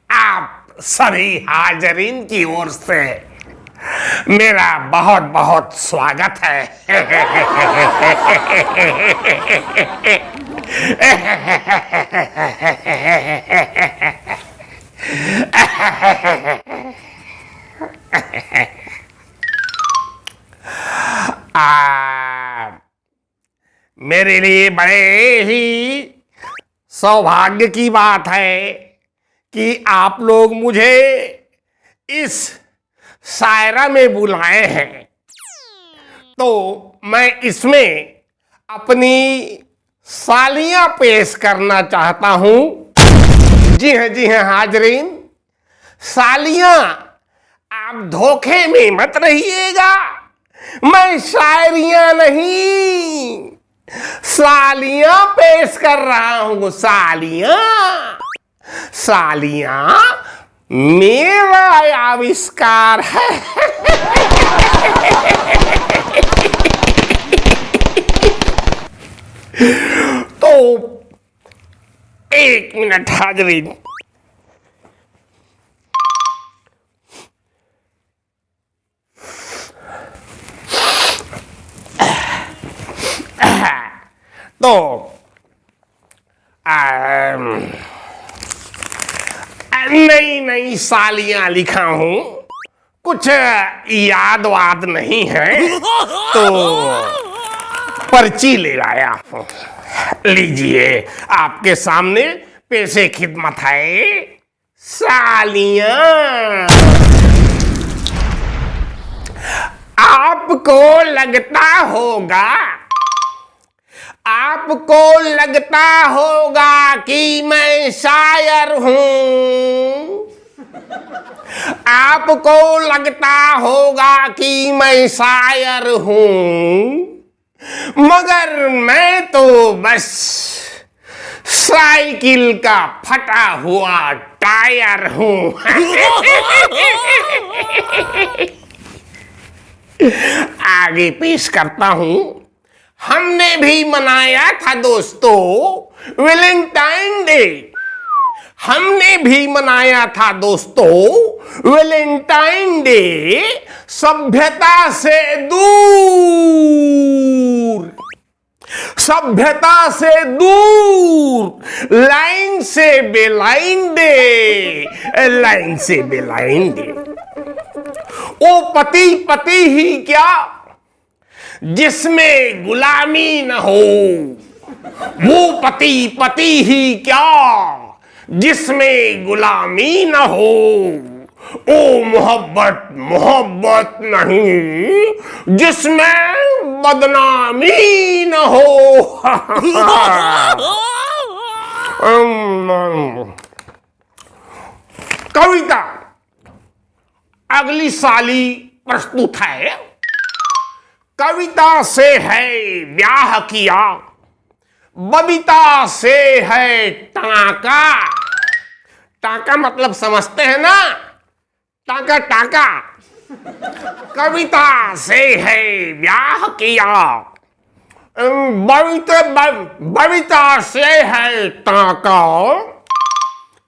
आप सभी हाजरीन की ओर से मेरा बहुत बहुत स्वागत है। मेरे लिए बड़े ही सौभाग्य की बात है कि आप लोग मुझे इस शायरा में बुलाए हैं, तो मैं इसमें अपनी सालियां पेश करना चाहता हूं। जी हाँ हाजरीन, सालियां आप धोखे में मत रहिएगा। मैं शायरियां नहीं, सालियां पेश कर रहा हूं। सालियां मेरा आविष्कार है। तो 1 मिनट हाजरीन। तो नई सालियां लिखा हूं, कुछ याद वाद नहीं है, तो पर्ची ले आया हूं। लीजिए, आपके सामने पेशे खिदमत है सालियां। आपको लगता होगा कि मैं शायर हूं। आपको लगता होगा कि मैं शायर हूं, मगर मैं तो बस साइकिल का फटा हुआ टायर हूं। आगे पेश करता हूं। हमने भी मनाया था दोस्तों वैलेंटाइन डे। हमने भी मनाया था दोस्तों वैलेंटाइन डे, सभ्यता से दूर, लाइन से बेलाइन डे। ओ पति ही क्या जिसमें गुलामी न हो, वो पति ही क्या जिसमें गुलामी न हो। ओ मोहब्बत नहीं जिसमें बदनामी न हो। कविता अगली साली प्रस्तुत है। कविता से है ब्याह किया, बबीता से है टाका। टाका मतलब समझते हैं ना, टाका। कविता से है ब्याह किया, बबीता से है टाका।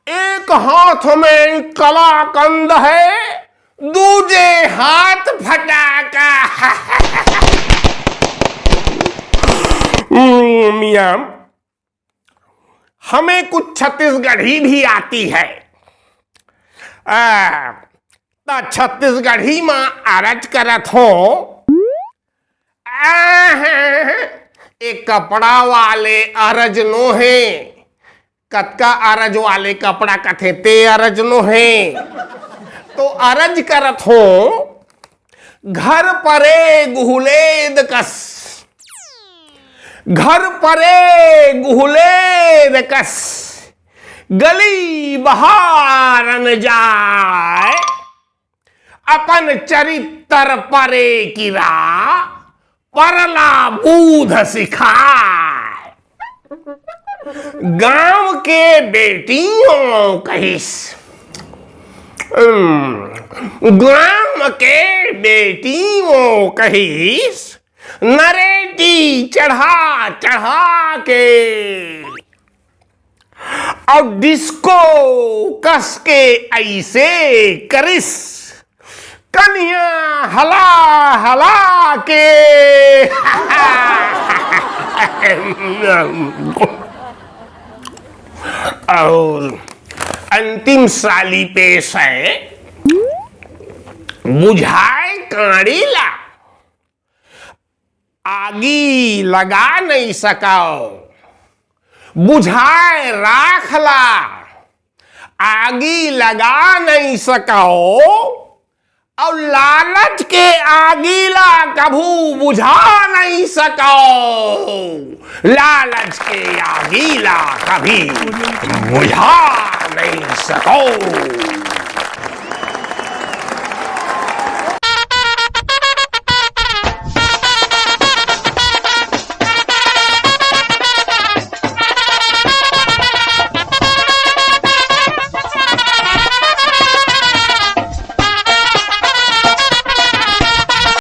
एक हाथ में कलाकंद है, दूजे हाथ फटाका। मियां, हमें कुछ छत्तीसगढ़ी भी आती है। तो छत्तीसगढ़ी में अरज करत हो। एक कपड़ा वाले अरज नो है, कतका अरज वाले कपड़ा कथे ते अरज नो है। तो अरज करत हो, घर परे गुहुलेद कस, गली बहारन जाए, अपन चरित्र परे किरा, परला बूध सिखाए। गांव के बेटियों कहिस, गांव के बेटियों कहिस, नरेटी चढ़ा के और डिस्को कस के ऐसे करिस, कन्या हला हला के और अंतिम साली पेश है बुझाए काड़ीला, आगी लगा नहीं सकाओ, बुझाए राखला, आगी लगा नहीं सकाओ, और लालच के आगीला कभू बुझा नहीं सको, लालच के आगीला कभी बुझा नहीं सको।